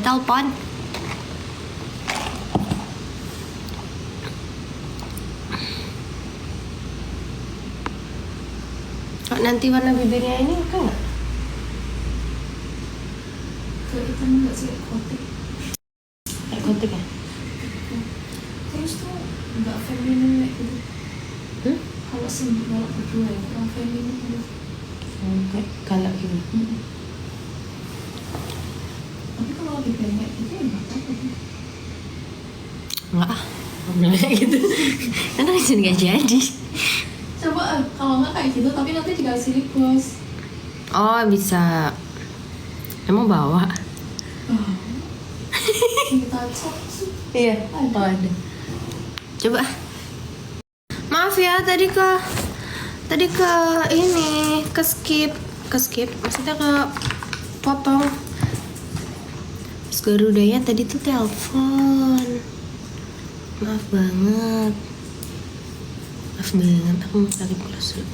telepon. Kok nanti warna bibirnya ini oke nggak? Ke hitam nggak sih, kotik. Kayak kotik ya? Terus tuh nggak feminin kayak gitu. Kalau kalau berdua ya kurang feminin gitu. Kayak galak gitu. Tapi kalau lagi bengek gitu ya nggak apa-apa. Enggak ah, kayak gitu. Karena bisa nggak jadi. Coba kalau nggak kayak gitu tapi nanti dikasih lip gloss. Oh bisa. Emang bawa? Kita cek. Iya. Ada. Oh ada. Coba. Maaf ya tadi ke ini ke skip maksudnya ke potong. Terus Garudanya tadi tuh telepon. Maaf banget. Aku mau tarik kelas dulu.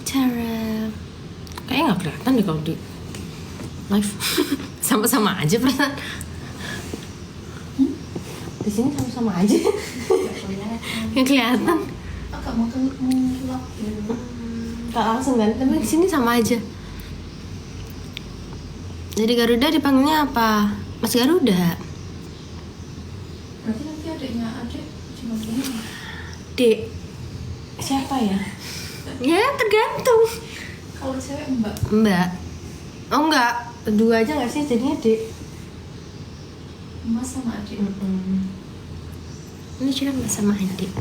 Cara kayaknya nggak kelihatan deh kalau di live. Sama-sama aja perasaan. Di sini sama-sama aja. Nggak kelihatan. Agak mau gelap ya. Tak langsung kan, tapi di sini sama aja. Jadi Garuda dipanggilnya apa? Mas Garuda. Berarti nanti adiknya cuma gini. Dek. Siapa ya? Ya tergantung. Kalau cewek mbak. Mbak. Oh enggak, dua aja nggak sih jadinya Dek. Mas sama adik. Ini cuma Mas sama adik.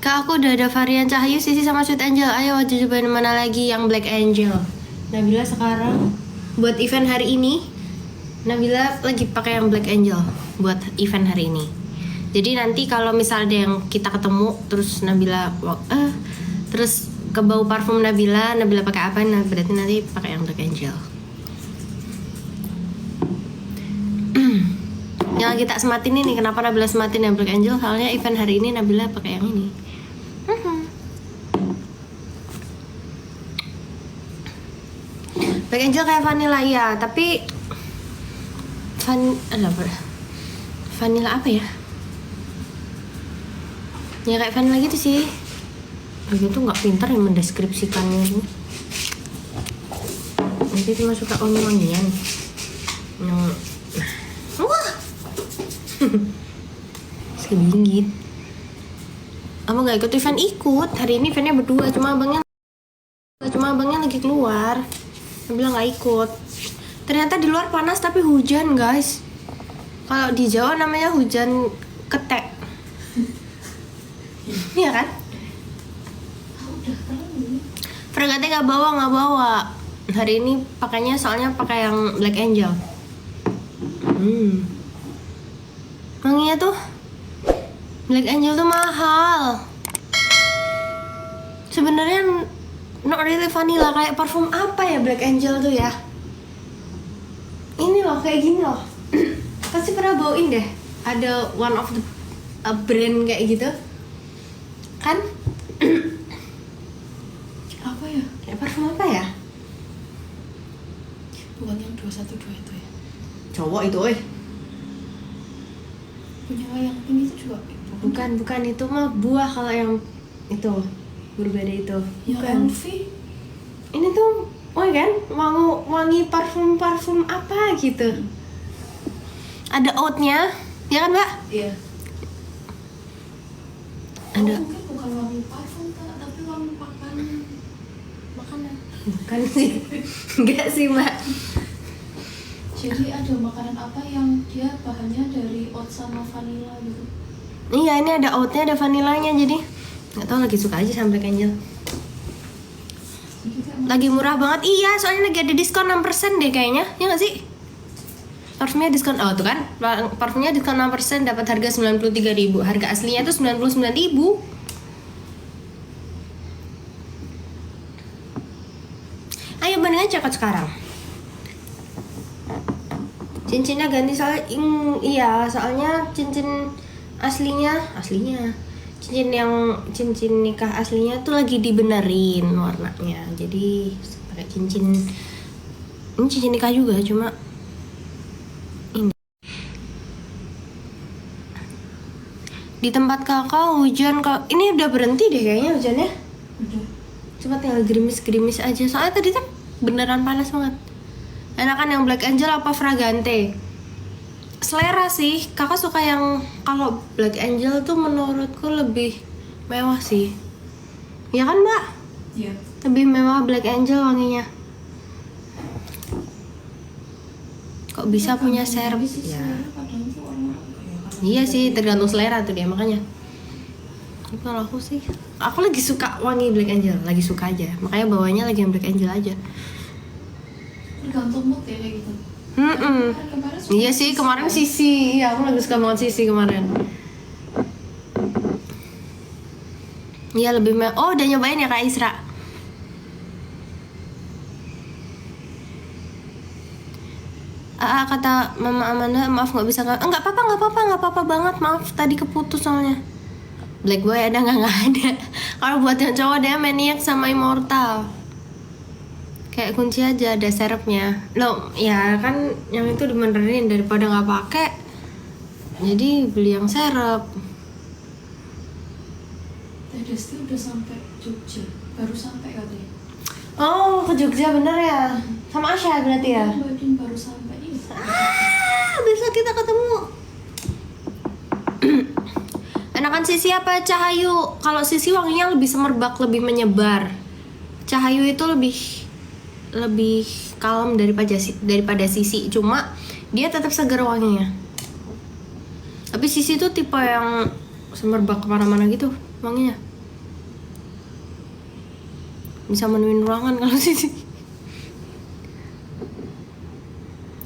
Kak, aku udah ada varian Cahayu, Sisi sama Sweet Angel. Ayo cobain mana lagi yang Black Angel. Nabila sekarang buat event hari ini, Nabila lagi pakai yang Black Angel buat event hari ini. Jadi nanti kalau misalnya ada yang kita ketemu terus Nabila terus kebau parfum Nabila pakai apa? Nah, berarti nanti pakai yang Black Angel. Yang lagi tak sematin ini, kenapa Nabila sematin yang Black Angel? Soalnya event hari ini Nabila pakai yang ini. Black Angel kayak vanilla ya, tapi vanilla apa ya? Ya kayak vanilla gitu sih. Aku tuh nggak pintar yang mendeskripsikannya ini. Nanti cuma suka wangi-wangian. Wah, sedikit. Abang nggak ikut event? Ikut. Hari ini eventnya berdua, cuma abangnya lagi keluar. Dia bilang nggak ikut. Ternyata di luar panas tapi hujan guys. Kalau di Jawa namanya hujan ketek. Iya kan? Fregatnya nggak bawa. Hari ini pakainya soalnya pakai yang Black Angel. Wanginya tuh Black Angel tuh mahal. Sebenarnya not really vanilla, kayak parfum apa ya Black Angel tuh ya? Ini loh kayak gini loh. Pasti pernah bawain deh. Ada one of the brand kayak gitu. Kan? Apa ya? Kayak parfum apa ya? Bukan yang 212 itu ya? Cowok itu, Punya yang ini tuh juga. Bukan itu mah buah. Kalau yang itu berbeda itu. Yang Bukan. Elvi. Ini tuh, kan? Wangi parfum apa gitu. Ada oatnya, ya kan Mbak? Iya. Ada. Mungkin bukan wangi parfum Kak, tapi wangi makanan. Bukan sih. Enggak sih Mbak. Jadi ada makanan apa yang dia bahannya dari oat sama vanilla gitu. Iya, ini ada oatnya, ada vanillanya, jadi nggak tahu lagi suka aja sama Black Angel. Lagi murah banget. Iya, soalnya lagi ada diskon 6% deh kayaknya. Ya nggak sih? Parfumnya diskon. Oh, tuh kan. Parfumnya diskon 6% dapat harga 93.000. Harga aslinya tuh 99.000. Ayo bandingin cekot sekarang. Cincinnya ganti soalnya iya, soalnya cincin aslinya cincin nikah aslinya tuh lagi dibenerin warnanya. Jadi pakai cincin ini cincin nikah juga, cuma ini. Di tempat kakak hujan kok. Ini udah berhenti deh kayaknya hujannya. Udah. Cuma tinggal gerimis-gerimis aja. Soalnya tadi kan beneran panas banget. Enakan yang Black Angel apa Fragante? Selera sih. Kakak suka yang kalau Black Angel tuh menurutku lebih mewah sih. Ya kan, Mbak? Iya. Lebih mewah Black Angel wanginya. Kok bisa punya serep? Ya. Iya sih, tergantung selera tuh dia makanya. Tapi kalau aku sih, aku lagi suka wangi Black Angel, lagi suka aja. Makanya bawanya lagi yang Black Angel aja. Tergantung mood ya kayak gitu. Kemarin Iya sih, kemarin Sisi. Iya, aku lagi suka banget Sisi kemarin. Iya, lebih oh, udah nyobain ya Kak Isra? Kata Mama Amanda, maaf nggak bisa nggak apa-apa banget, maaf tadi keputus soalnya. Black Boy ada nggak ada. Kalau buat yang cowok dia maniac sama Immortal. Kayak kunci aja ada serepnya. Loh, ya kan yang itu dibenerin daripada nggak pakai. Jadi beli yang serep. Teh Desti udah sampai Jogja, baru sampai katanya. Oh, ke Jogja bener ya? Sama Asya berarti ya? Mbak Din baru sampai ini. Besok kita ketemu. Enakan Sisi apa Cahayu? Kalau Sisi wanginya lebih semerbak, lebih menyebar. Cahayu itu lebih kalem daripada Sisi, cuma dia tetap segar wanginya. Tapi Sisi tuh tipe yang semerbak kemana-mana gitu wanginya. Bisa menuin ruangan kalau Sisi.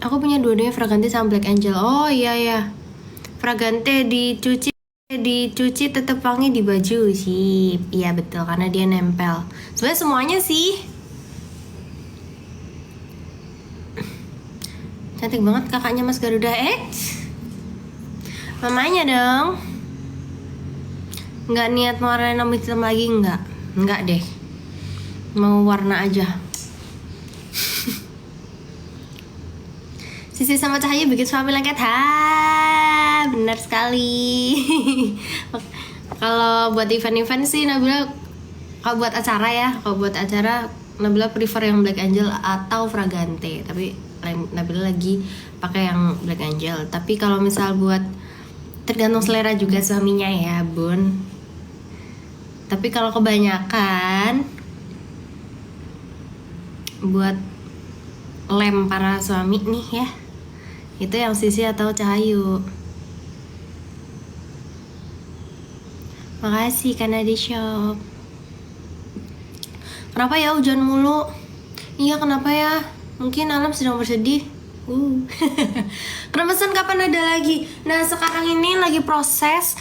Aku punya dua-duanya Fragante sama Black Angel. Oh iya ya. Fragante dicuci tetap wangi di baju sih. Iya betul, karena dia nempel. Sebenarnya semuanya sih. Cantik banget kakaknya Mas Garuda X. Mamanya dong. Nggak niat mau warna hitam lagi, nggak deh. Mau warna aja. Sisi sama Cahaya bikin suami lengket. Ha, benar sekali. Kalau buat event-event sih Nabila, kalau buat acara Nabila prefer yang Black Angel atau Fragante. Tapi Nabila lagi pakai yang Black Angel. Tapi kalau misal buat, tergantung selera juga suaminya ya Bun. Tapi kalau kebanyakan buat lem para suami nih ya, itu yang Sisi atau Cahayu. Makasih karena di shop. Kenapa ya hujan mulu? Iya kenapa ya? Mungkin alam sedang bersedih. Kremesan kapan ada lagi? Nah sekarang ini lagi proses.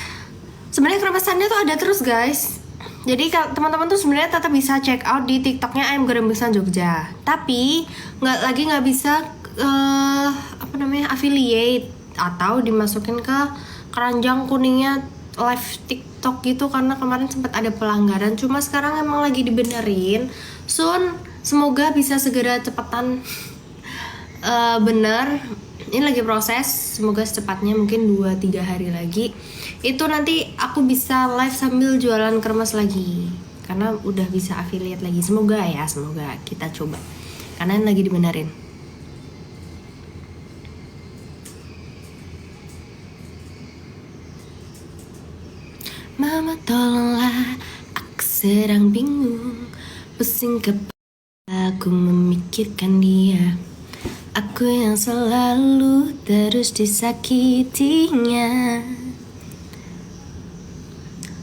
Sebenarnya kremesannya tuh ada terus guys. Jadi teman-teman tuh sebenarnya tetap bisa check out di TikToknya Ayam Goreng Besan Jogja. Tapi nggak bisa affiliate atau dimasukin ke keranjang kuningnya live TikTok gitu, karena kemarin sempat ada pelanggaran. Cuma sekarang emang lagi dibenerin. Soon semoga bisa segera cepetan bener. Ini lagi proses, semoga secepatnya mungkin 2-3 hari lagi itu nanti aku bisa live sambil jualan kremes lagi, karena udah bisa affiliate lagi. Semoga kita coba, karena lagi dibenerin. Mama tolonglah, aku sedang bingung, pusing kepala aku memikirkan dia. Aku yang selalu terus disakitinya.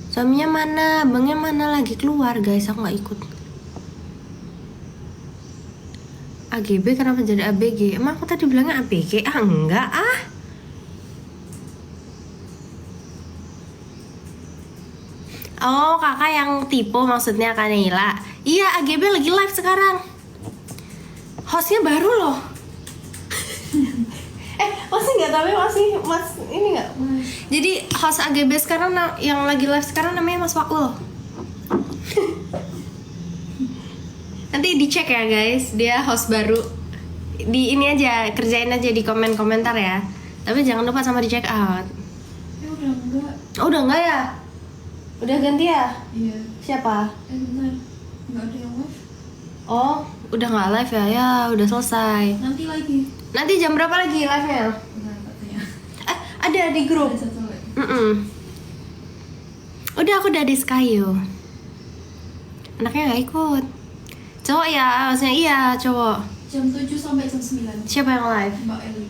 Suaminya mana? Abangnya mana? Lagi keluar guys, aku gak ikut. AGB kenapa jadi ABG? Emang aku tadi bilangnya ABG? Ah enggak ah. Oh kakak yang tipe maksudnya Kak Neila. Iya AGB lagi live sekarang. Hostnya baru loh. Masih nggak tahu ya mas ini nggak? Jadi host AGB sekarang yang lagi live sekarang namanya Mas Waul. Nanti dicek ya guys, dia host baru. Di ini aja, kerjain aja di komentar ya. Tapi jangan lupa sama di check out. Udah enggak. Oh udah enggak ya? Udah ganti ya? Iya. Siapa? Bentar. Enggak ada yang live. Oh udah nggak live ya? Ya udah selesai. Nanti lagi. Nanti jam berapa lagi live-nya? Bentar katanya. Ada di grup. Ada satu lagi. Udah aku udah di Skyo. Anaknya nggak ikut. Cowok ya, maksudnya iya cowok. Jam 7 sampai jam 9. Siapa yang live? Mbak Eli.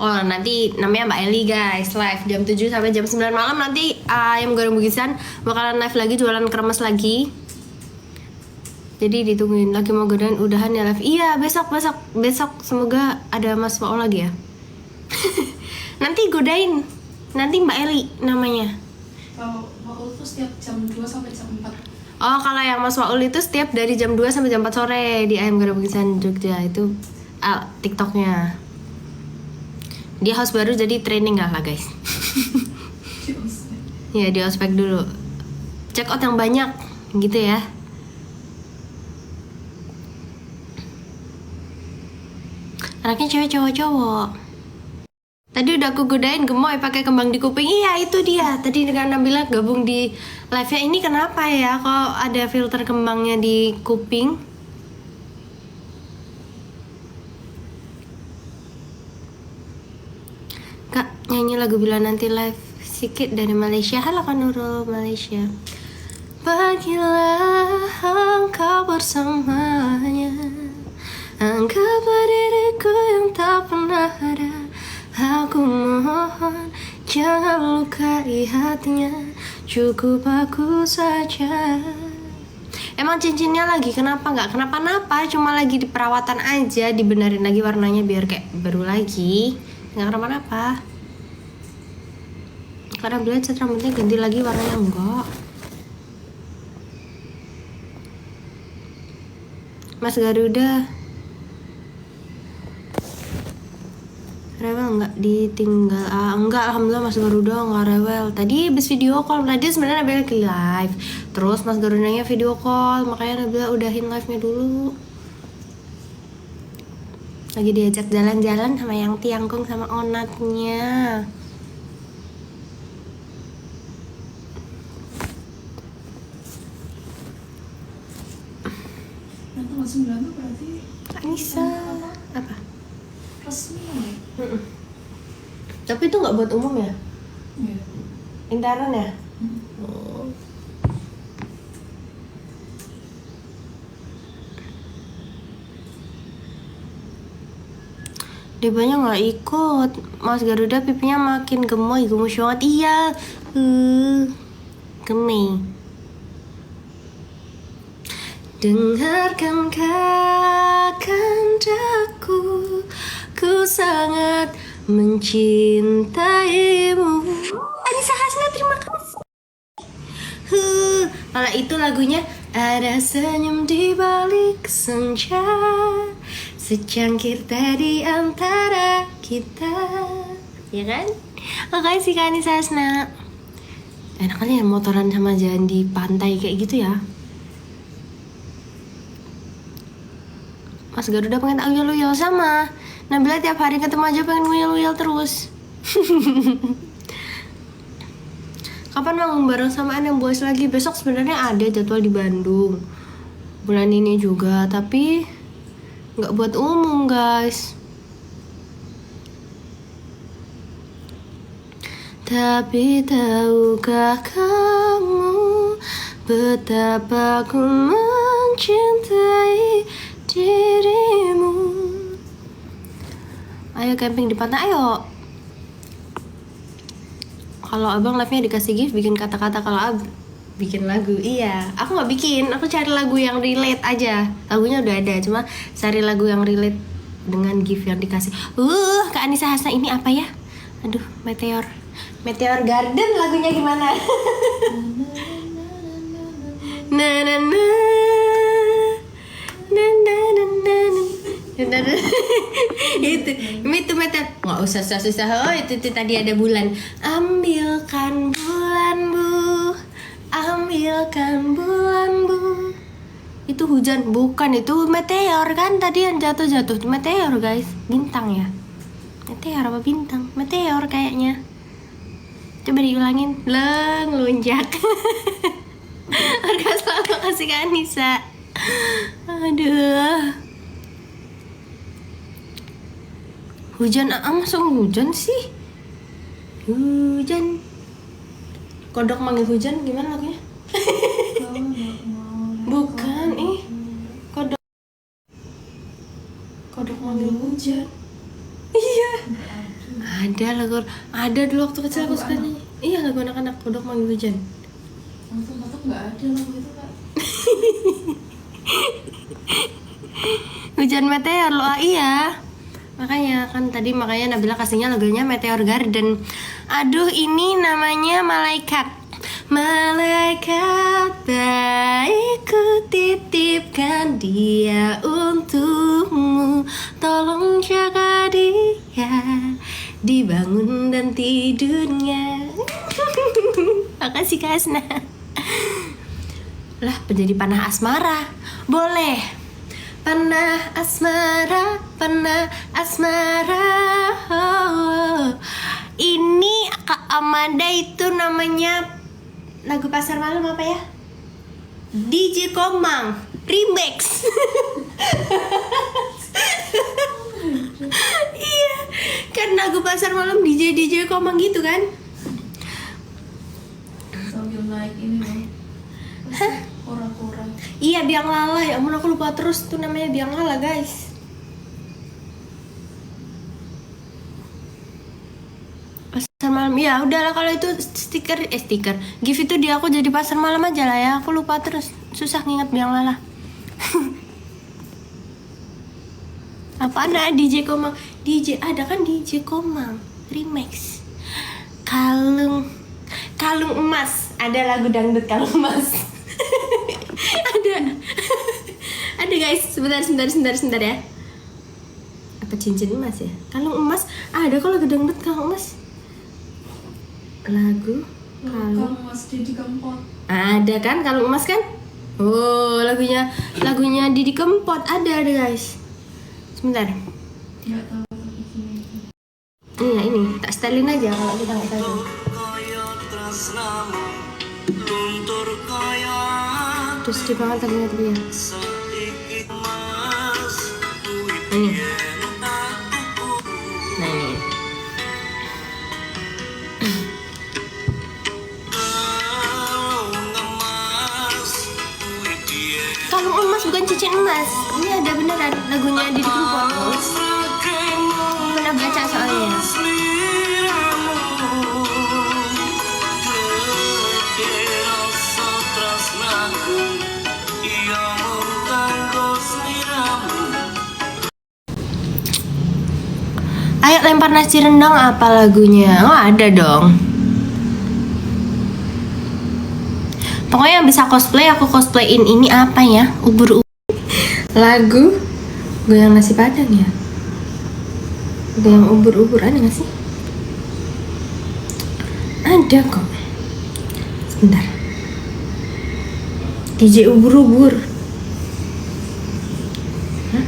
Oh nanti namanya Mbak Eli guys, live jam 7 sampai jam 9 malam. Nanti Ayam Goreng Bugisan bakalan live lagi, jualan kremes lagi. Jadi ditungguin, lagi mau godain udahan ya live. Iya besok semoga ada Mas Waul lagi ya. Nanti godain, nanti Mbak Eli namanya. Kalau Maul tuh setiap jam 2 sampai jam 4. Oh kalau yang Mas Waul itu setiap dari jam 2 sampai jam 4 sore di Ayam Goreng Bugisan Jogja itu TikToknya. Dia host baru jadi training gak lah guys. Ya di ospek dulu. Check out yang banyak gitu ya. Anaknya cewek cowok. Tadi udah aku godain gemoy pakai kembang di kuping. Iya itu dia. Tadi dengan Nabila gabung di live-nya. Ini kenapa ya kok ada filter kembangnya di kuping? Kak nyanyi lagu Bila Nanti live sikit dari Malaysia. Halo Kak Nurul Malaysia. Pergilah engkau bersamanya, anggaplah diriku yang tak pernah ada. Aku mohon jangan lukai hatinya, cukup aku saja. Emang cincinnya lagi kenapa nggak kenapa-napa, cuma lagi di perawatan aja, dibenerin lagi warnanya biar kayak baru lagi, nggak kenapa-napa. Karena beliau cat rambutnya ganti lagi warnanya enggak. Mas Garuda rewel nggak ditinggal? Enggak, alhamdulillah Mas Garuda nggak rewel. Tadi habis video call, tadi sebenarnya Nabila lagi live, terus Mas Garudanya video call, makanya Nabila udahin live-nya dulu. Lagi diajak jalan-jalan sama yang Tiangkung sama Onatnya. Nanti langsung bilang berarti Anissa apa? resmi ya? Tapi itu nggak buat umum ya? Iya. Intern ya? Oh. Debanya nggak ikut. Mas Garuda pipinya makin gemoy banget. Iya. Gemey. Dengarkan kakandaku, ku sangat mencintaimu. Anissa Hasna, terima kasih. Kalau itu lagunya ada senyum di balik senja, secangkir tadi antara kita, ya kan? Makasih Kak Anissa Hasna. Enak kali ya motoran sama jalan di pantai kayak gitu ya. Mas Garuda pengen uyel-uyel sama Nabila, tiap hari ketemu aja pengen uyel-uyel terus. Kapan manggung bareng sama Anang Boys lagi? Besok sebenarnya ada jadwal di Bandung bulan ini juga, tapi nggak buat umum guys. Tapi tahukah kamu betapa ku mencintai dirimu. Ayo camping di pantai, ayo. Kalau abang live-nya dikasih gift bikin kata-kata kalau Bikin lagu, iya. Aku nggak bikin, aku cari lagu yang relate aja. Lagunya udah ada, cuma cari lagu yang relate dengan gift yang dikasih. Kak Anissa Hasna ini apa ya? Aduh, Meteor Garden lagunya gimana? Na na na na na na na na na. itu Meteor. Nggak usah susah. Oh itu tadi ada bulan. Ambilkan bulanmu, ambilkan bulanmu. Itu hujan, bukan, itu meteor kan tadi yang jatuh meteor guys, bintang ya, meteor apa bintang, meteor kayaknya. Coba diulangin, ngelunjak. Harga selalu kasih ke Anissa. Aduh, hujan, masuk hujan sih, hujan. Kodok manggil hujan gimana lagunya? Bukan, kodok manggil hujan. Iya. Ada dulu waktu kecil aku suka nyanyi. Iya, lagu anak-anak, kodok manggil hujan. Mantap nggak ada lagu itu Kak. Hujan meteor loh, iya. Makanya Nabila kasihnya lagunya Meteor Garden. Aduh, ini namanya Malaikat. Malaikat baikku titipkan dia untukmu, tolong jaga dia dibangun dan tidurnya. Makasih Kak Hasna. Lah, menjadi panah asmara. Boleh. Panah asmara. Ini Kak Amanda itu namanya lagu pasar malam apa ya? DJ Komang remix. Iya, kan lagu pasar malam DJ Komang gitu kan? Sambil naik ini loh. Kora-kora. Iya, Biang Lala, ya ampun aku lupa terus tuh namanya Biang Lala guys. Pasar malam, ya udahlah kalau itu stiker gift itu dia aku jadi pasar malam aja lah ya, aku lupa terus, susah nginget Biang Lala. Apaan DJ Komang, DJ ada kan DJ Komang remix kalung emas, ada lagu dangdut kalung emas. ada guys, sebentar ya, apa cincin emas ya, kalung emas ada kok lagu dangdut kalung emas. Lagu Kalung Mas Didi Kempot. ada kan kalung emas kan? Oh, lagunya Didi Kempot ada guys. Sebentar. Nggak tahu tapi gini. Iya, ini tak setelin aja kalau kita nggak tahu. Terus di banget lagunya tadi ya. Ini. Nah ini. Kalung emas bukan cincin emas. Ini ada beneran lagunya Didi Kempot. Pernah baca soalnya. Ayo lempar nasi rendang apa lagunya? Oh ada dong. Pokoknya yang bisa cosplay aku cosplayin ini apa ya? Ubur-ubur. Lagu goyang nasi padang ya? Goyang ubur-ubur ada gak sih? Ada kok. Sebentar. DJ ubur-ubur. Hah?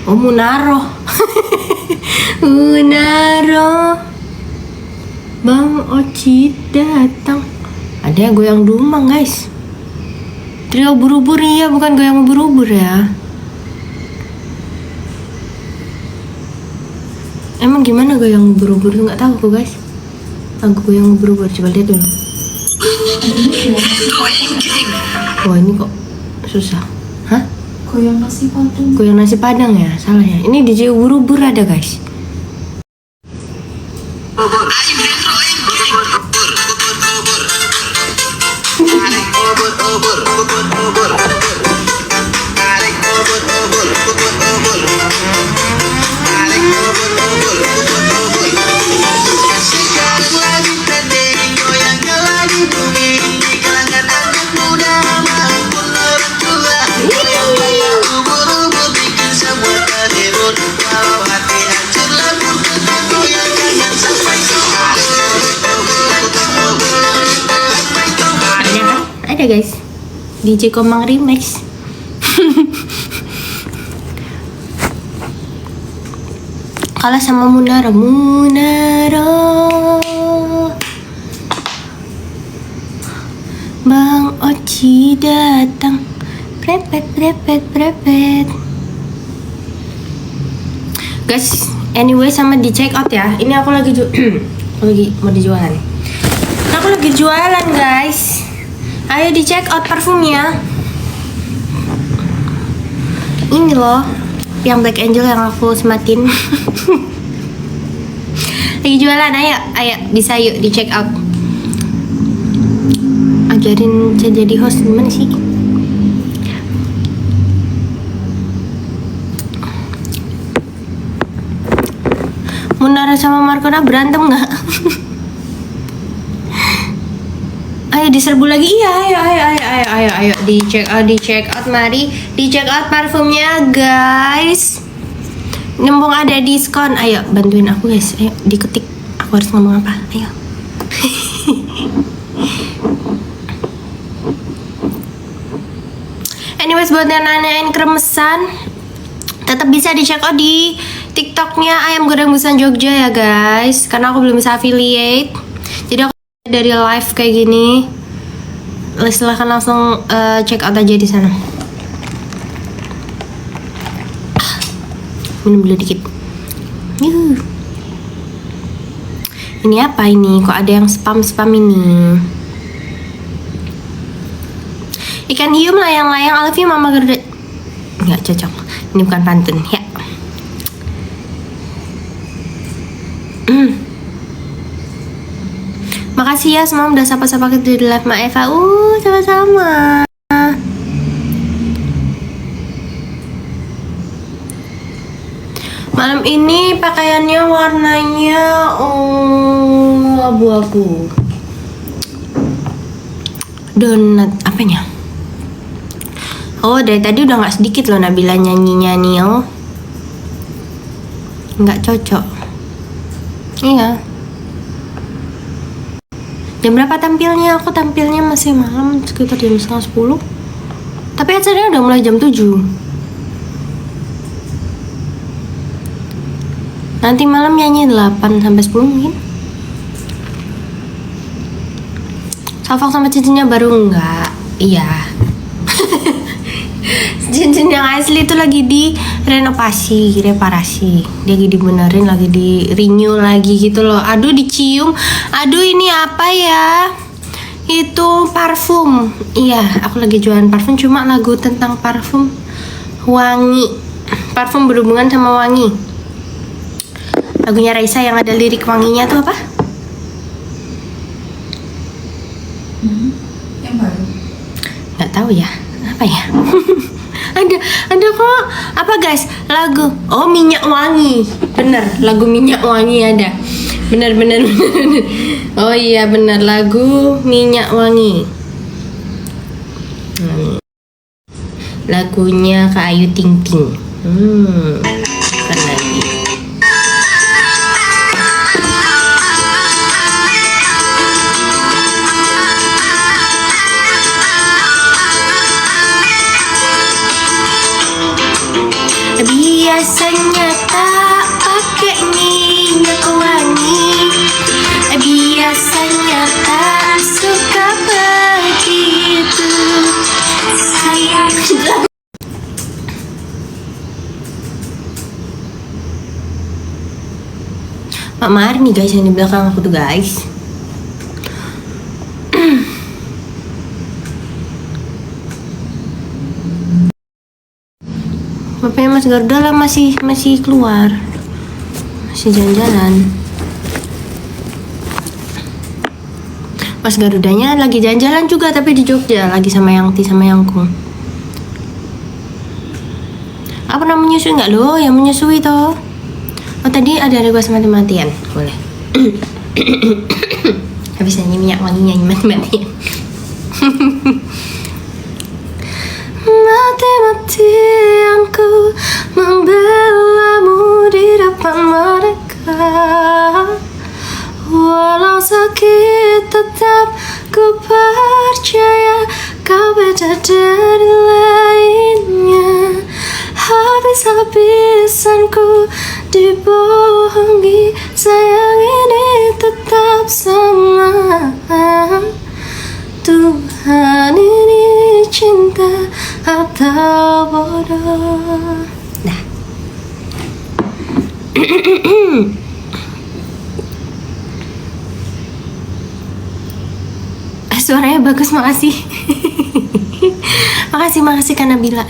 Oh Munaro. Munaro. Bang Oci datang. Ada yang goyang dumang guys. Trio ubur-ubur ya, bukan goyang ubur-ubur ya. Emang gimana goyang ubur-ubur tuh nggak tahu aku guys. Lagu goyang ubur-ubur coba lihat dulu. Wah ini kok susah. Hah? Goyang nasi padang. Goyang nasi padang ya, salah ya. Ini DJ ubur-ubur ada guys. Ada guys, DJ Komang Remix. Kalah sama Munaro. Bang Oci datang. Prepet. Guys, anyway sama di check out ya. Ini aku lagi lagi mau dijualan. Aku lagi jualan guys. Ayo di check out parfumnya. Ini loh, yang Black Angel yang aku sematin. Lagi jualan, ayo bisa yuk di check out. Ajarin saya jadi host gimana sih? Munara sama Markona berantem nggak? Ayo diserbu lagi. Iya, ayo di check out, mari di check out parfumnya guys. Nembung ada diskon. Ayo bantuin aku guys. Ayo diketik. Aku harus ngomong apa? Ayo. Anyways, buat yang nanyain kremesan, tetap bisa di check out di TikToknya Ayam Goreng Busan Jogja ya guys. Karena aku belum bisa affiliate. Jadi aku dari live kayak gini, silahkan langsung check out aja di sana. Minum dulu dikit. Ini apa ini? Kok ada yang spam ini? Ikan hiu melayang-layang, I love you Mama Gerda. Nggak cocok. Ini bukan pantun ya. Makasih ya semua udah sapa-sapa kita di live Mak Eva. Sama-sama. Malam ini pakaiannya warnanya abu-abu. Donat apanya? Oh, dari tadi udah nggak sedikit loh Nabila nyanyi-nyanyi. Oh, nggak cocok. Iya. Jam berapa tampilnya? Aku tampilnya masih malam, sekitar jam 9:30. Tapi acaranya udah mulai jam 7. Nanti malam nyanyi 8-10 mungkin. Salfok sama cincinnya baru enggak? Iya. Cincin yang asli itu lagi di renovasi, reparasi. Dia lagi dibenerin, lagi di renew lagi gitu loh. Aduh dicium. Aduh ini apa ya? Itu parfum. Iya, aku lagi jualan parfum, cuma lagu tentang parfum wangi. Parfum berhubungan sama wangi. Lagunya Raisa yang ada lirik wanginya tuh apa? Yang baru. Nggak tahu ya. Apa ya? ada kok. Apa guys? Lagu minyak wangi. Bener, lagu minyak wangi ada. Bener. Oh iya bener, lagu minyak wangi. Lagunya Kak Ayu Ting Ting. Bukan lagi. Biasanya tak pakai minyak wangi. Biasanya tak suka begitu. Sayang. Mak Mari nih guys yang di belakang aku tuh guys. Bapaknya Mas Garda lah masih keluar, masih jalan-jalan. Mas Garudanya lagi jalan-jalan juga tapi di Jogja lagi sama Yangti sama Yangkung. Apa pernah menyusui nggak lo? Yang menyusui toh. Oh tadi ada request mati-matian, boleh. Habis nyanyi minyak wangi nyanyi mati-matian. Mati-matian ku membelamu di depan mereka. Walau sakit tetap ku percaya kau beda dari lainnya. Habis-habisan ku dibohongi, sayang ini tetap sama. Tuhan ini cinta atau bodoh. Dah. Suaranya bagus, makasih. Makasih Kak Nabila.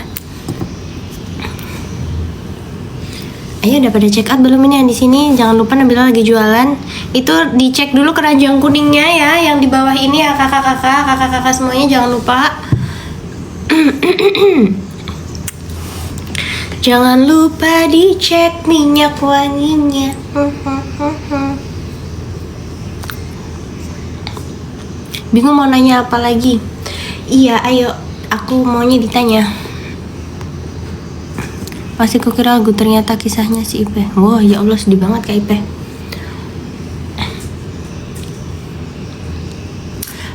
Ayo udah pada check out belum ini yang di sini? Jangan lupa Nabila lagi jualan. Itu dicek dulu keranjang kuningnya ya, yang di bawah ini ya kakak-kakak semuanya jangan lupa. Jangan lupa dicek minyak wanginya. Bingung mau nanya apa lagi? Iya, ayo. Aku maunya ditanya. Pasti kukira lagu ternyata kisahnya si Ipe. Wah, ya Allah sedih banget Kak Ipe.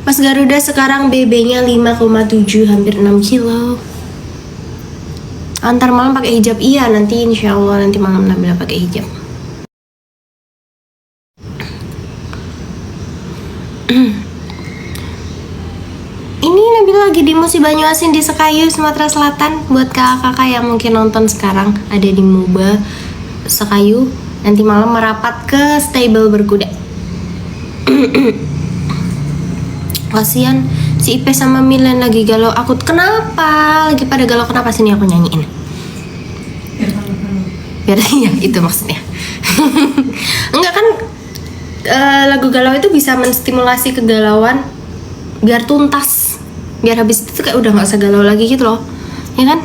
Mas Garuda sekarang BB-nya 5,7 hampir 6 kilo. Antar malam pakai hijab. Iya, nanti insya Allah nanti malam Nabila pakai hijab. Ini Nabila lagi di Musi Banyuasin di Sekayu, Sumatera Selatan. Buat kakak-kakak yang mungkin nonton sekarang, ada di Muba Sekayu. Nanti malam merapat ke stable berkuda. Kasian si Ipe sama Milen lagi galau. Aku kenapa? Lagi pada galau kenapa? Sini aku nyanyiin. Biar ya itu maksudnya. Enggak kan lagu galau itu bisa menstimulasi kegalauan biar tuntas, biar habis itu kayak udah nggak usah galau lagi gitu loh, ya kan?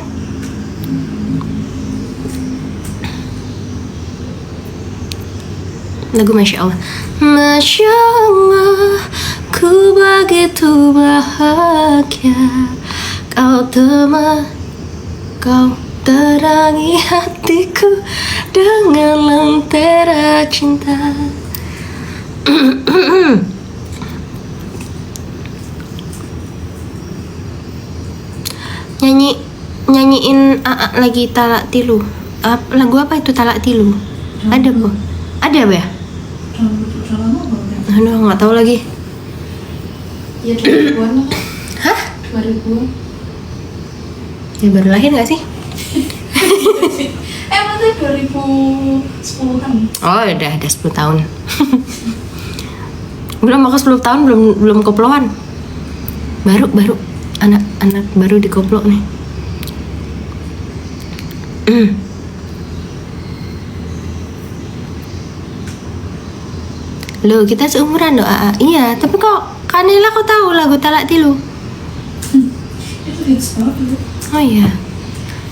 Lagu Masya Allah. Masya Allah, ku begitu bahagia. Kau terangi hatiku dengan lentera cinta. Nyanyiin lagi Talak Tilu. Lagu apa itu Talak Tilu? Ada bu? Ada apa ya? Aduh nggak tahu lagi. Ya 2000-an lah. Hah? 2000-an. Ya baru lahir nggak sih? Maksudnya 2010-an. Oh udah ada 10 tahun. Belum aku 10 tahun belum koploan. Baru anak baru dikoplo nih. Loh kita seumuran doa. Iya tapi kok Kanela kok tahu lagu Talak Tilu? Itu hits banget dulu. Oh iya.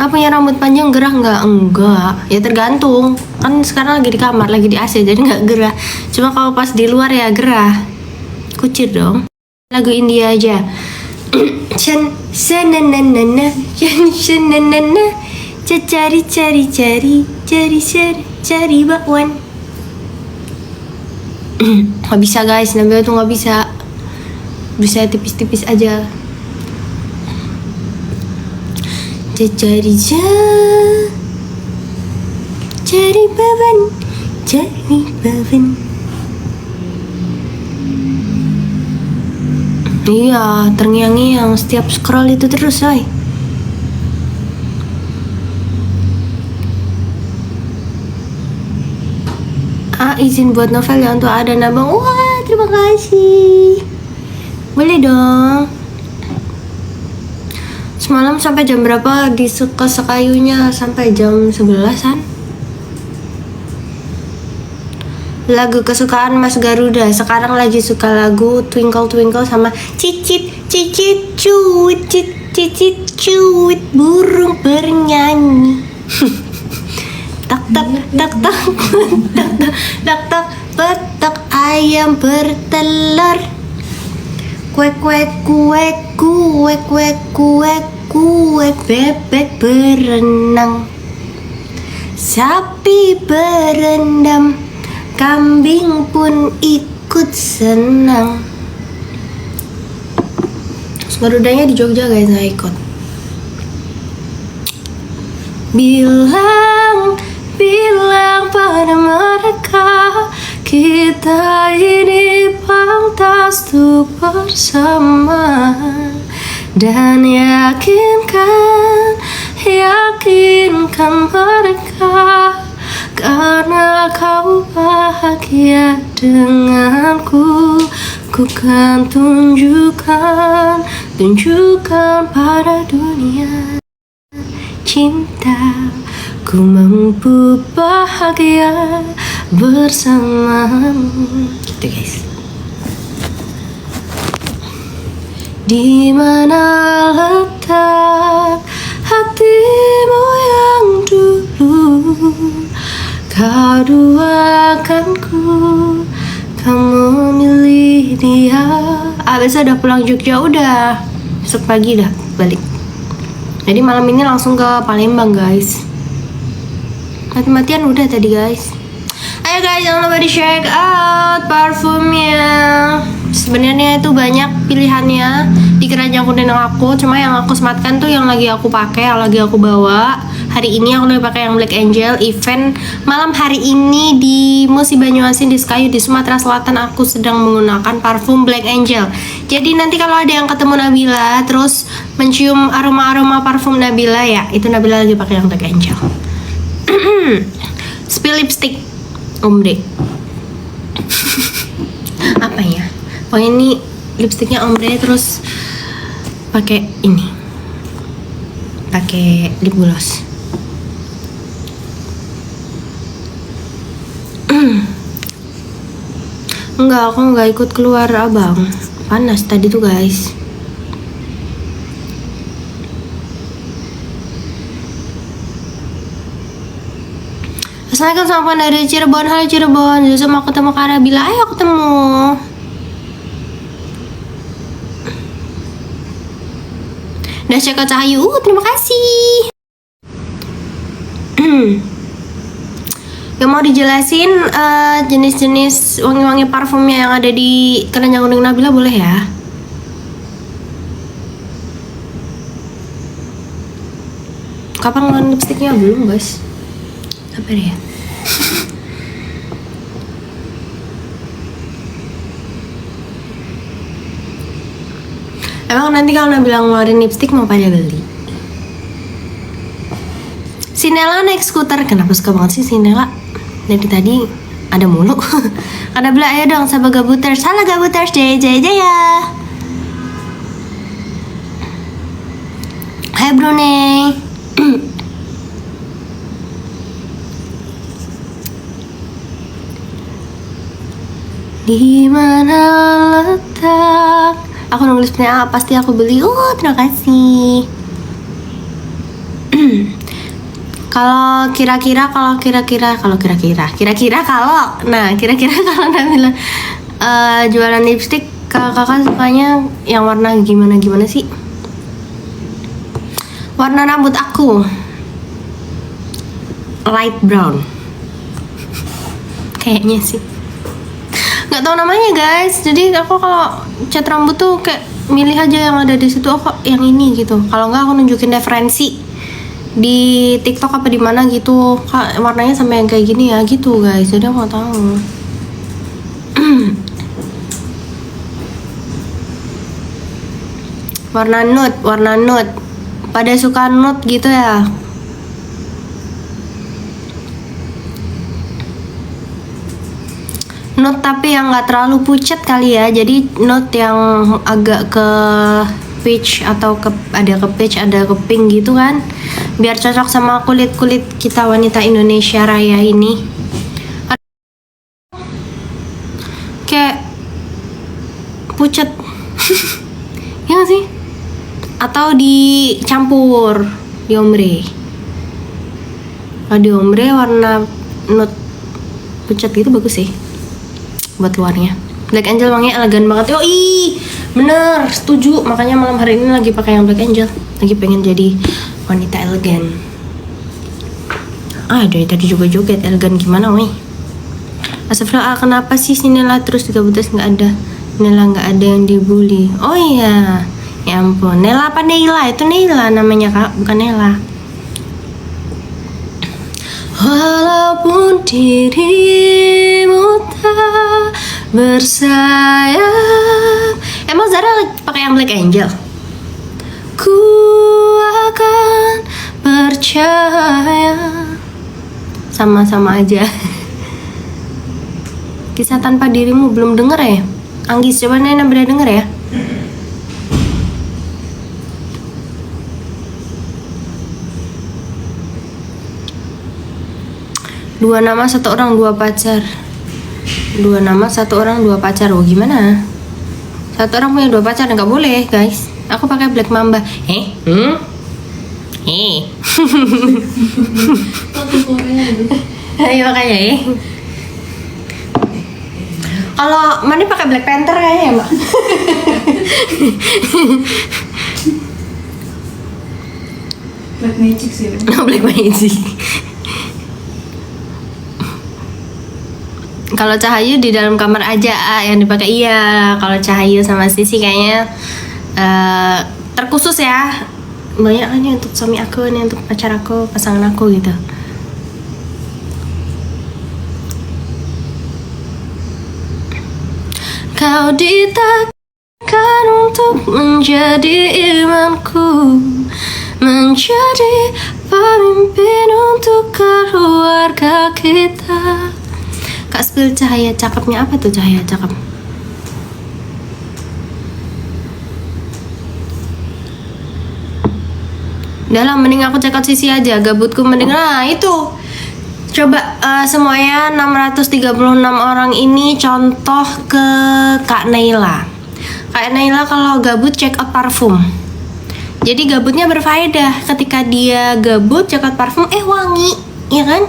Apa punya rambut panjang gerah nggak? Enggak. Ya tergantung. Kan sekarang lagi di kamar, lagi di AC jadi nggak gerah. Cuma kalau pas di luar ya gerah. Kucir dong. Lagu India aja. Chan sananana chan sananana cari bakwan. Nggak bisa guys, Nabila tuh nggak bisa. Bisa tipis-tipis aja. Cari beban. Iya, terngiang-ngiang setiap scroll itu terus, coy. Izin buat novel ya untuk ada nabang. Wah, terima kasih. Boleh dong. Semalam sampai jam berapa di Sekayunya? Sampai jam 11-an. lagu kesukaan Mas Garuda. Sekarang lagi suka lagu Twinkle Twinkle sama cicit cicit cuit cicit cuit burung bernyanyi. Tak tak tak tak tak tak tak petak ayam bertelur. Kuek kuek kuek kuek kuek kuek kuek bebek berenang. Sapi berendam, kambing pun ikut senang. Terus Garudanya di Jogja guys, nggak ikut. Bilang, bilang pada mereka, kita ini pantas untuk bersama. Dan yakinkan, yakinkan mereka, karena kau bahagia denganku. Ku kan tunjukkan, tunjukkan pada dunia cinta. Ku mampu bahagia bersamamu. Gitu guys. Di mana letak hatimu yang dulu kau duakanku, kamu milih dia. Besok udah pulang Jogja, udah besok pagi dah balik. Jadi malam ini langsung ke Palembang guys. Mati-matian udah tadi guys. Ayo guys, jangan lupa di check out parfumnya. Sebenarnya itu banyak pilihannya di keranjang kuning aku, cuma yang aku sematkan tuh yang lagi aku pakai, yang lagi aku bawa. Hari ini aku lagi pakai yang Black Angel. Event malam hari ini di Musi Banyuasin di Sekayu di Sumatera Selatan, aku sedang menggunakan parfum Black Angel. Jadi nanti kalau ada yang ketemu Nabila terus mencium aroma-aroma parfum Nabila, ya itu Nabila lagi pakai yang Black Angel. Spill lipstick ombre. Apa ya? Pokoknya ini lipstiknya ombre, terus pakai ini, pakai lip gloss. Enggak, aku nggak ikut keluar abang, panas tadi tuh guys. Assalamualaikum, salam dari Cirebon. Halo Cirebon, Zuzu mau ketemu Kak Nabila. Ayo ketemu. Udah cek ke Cahayu, terima kasih. Yang mau dijelasin jenis-jenis wangi-wangi parfumnya yang ada di keranjang kuning Nabila boleh ya? Kapan ngeluarin lipstiknya? Belum guys. Sabar ya. Emang nanti kalau Nabila ngeluarin lipstik mau pada beli? Si Nela naik skuter, kenapa suka banget sih si Nela? Dari tadi ada mulu. Karena Nabila, ayo dong sama Gabuters. Salah Gabuters, jaya jaya. Hai Brunei. Di mana letak? Aku nulis punya pasti aku beli. Terima kasih. Kalau kira-kira kalau Nabila jualan lipstick, kakak sukanya yang warna gimana sih? Warna rambut aku light brown kayaknya sih, nggak tahu namanya guys. Jadi aku kalau cat rambut tuh kayak milih aja yang ada di situ, aku yang ini gitu. Kalau nggak aku nunjukin referensi di TikTok apa di mana gitu, Kak, warnanya sampai yang kayak gini ya gitu guys. Jadi aku nggak tahu. warna nude pada suka nude gitu ya. Nude tapi yang nggak terlalu pucat kali ya. Jadi nude yang agak ke peach atau ada ke peach, ada ke pink gitu kan, biar cocok sama kulit kita wanita Indonesia Raya ini. dicampur di ombre. Kalau di ombre warna nude pucat gitu bagus sih buat luarnya. Black Angel wanginya elegan banget. Oh bener, setuju. Makanya malam hari ini lagi pakai yang Black Angel. Lagi pengen jadi wanita elegan. Dari tadi juga joget elegan gimana, weh? Astagfirullah, kenapa sih si Nela terus 3 butas nggak ada? Nela nggak ada yang dibully. Oh iya, ya ampun. Nela apa Neila? Itu Neila namanya kak, bukan Nela. Walaupun dirimu tak bersayap. Emang Zara pakai yang Black Angel? Ku akan percaya. Sama-sama aja. Kisah tanpa dirimu belum denger ya? Anggis, coba Nena bener denger ya. Dua nama satu orang dua pacar. Dua nama satu orang dua pacar. Oh gimana? Satu orang punya 2 pacar nggak boleh guys. Aku pakai Black Mamba. Lagu Korea itu. Ayo makanya ya. Kalau Mani pakai Black Panther kayaknya ya mbak. Black Magic sih. Black Magic. Kalau Cahayu di dalam kamar aja yang dipakai. Iya, kalau Cahayu sama Sisi kayaknya terkhusus ya. Banyak kan ini untuk suami aku, ini untuk pacar aku, pasangan aku gitu. Kau ditakdirkan untuk menjadi imanku, menjadi pemimpin untuk keluarga kita. Kak spill cahaya cakepnya apa tuh cahaya cakep? Udah lah, mending aku check out Sisi aja, gabutku mending. Nah itu coba semuanya 636 orang ini contoh ke Kak Naila. Kak Naila kalau gabut check out parfum. Jadi gabutnya berfaedah. Ketika dia gabut check out parfum, wangi, ya kan?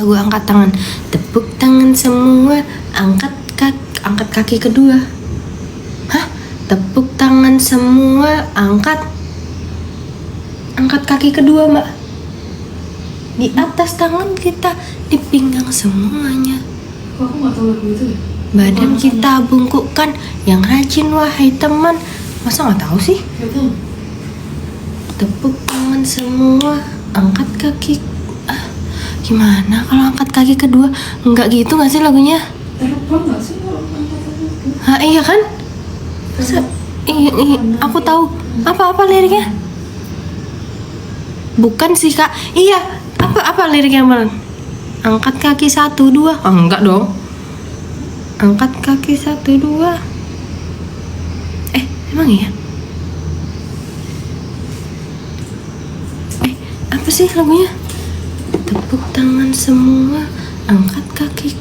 Lagu angkat tangan, tepuk tangan semua, angkat kaki kedua. Hah? Tepuk tangan semua, angkat kaki kedua mbak. Di atas tangan kita, di pinggang semuanya. Kok aku nggak tahu lagu itu ya? Badan kita bungkukkan, yang rajin wahai teman. Masa nggak tahu sih? Gak tahu. Tepuk tangan semua, angkat kaki. Gimana kalau angkat kaki kedua? Enggak gitu nggak sih lagunya? Terbang nggak sih kalau angkat kaki itu? Iya kan? Aku tahu. Apa liriknya? Bukan sih kak. Iya. Apa liriknya bang? Angkat kaki 1, 2. Enggak dong. Angkat kaki 1, 2. Emang iya? Apa sih lagunya? Tepuk tangan semua, angkat kaki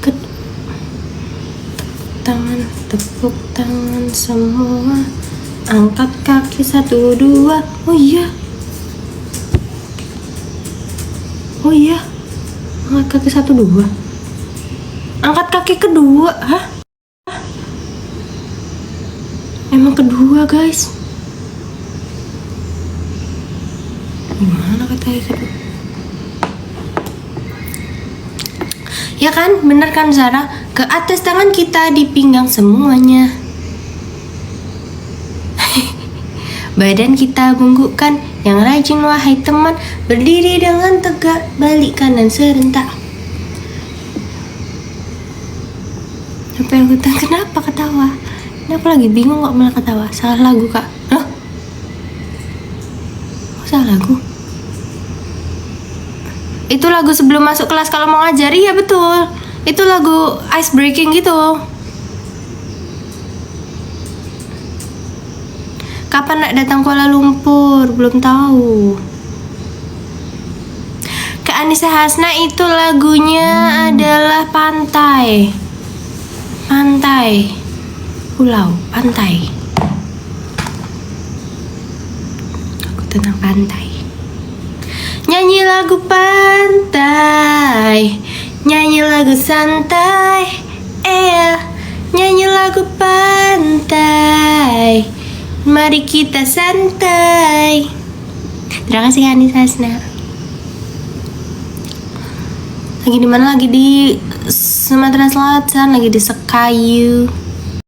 tepuk tangan semua, angkat kaki 1, 2. Oh iya, angkat kaki 1, 2. Angkat kaki kedua, hah? Emang kedua guys? Gimana kata kaki kedua? Ya kan, bener kan Zara? Ke atas tangan kita, di pinggang semuanya. Badan kita bungkukkan, yang rajin wahai teman, berdiri dengan tegak, balik kanan serentak. Apa yang gue tahu? Kenapa ketawa? Kenapa lagi bingung kok malah ketawa? Salah lagu kak? Hah? Kok salah lagu? Itu lagu sebelum masuk kelas kalau mau ngajar. Iya betul. Itu lagu ice breaking gitu. Kapan nak datang Kuala Lumpur? Belum tahu. Kak Anissa Hasna itu lagunya adalah Pantai. Pantai, pulau, pantai. Aku tentang pantai. Nyanyi lagu pantai, nyanyi lagu santai, nyanyi lagu pantai. Mari kita santai. Terima kasih Anissa Hasna. Lagi di mana? Lagi di Sumatera Selatan, lagi di Sekayu.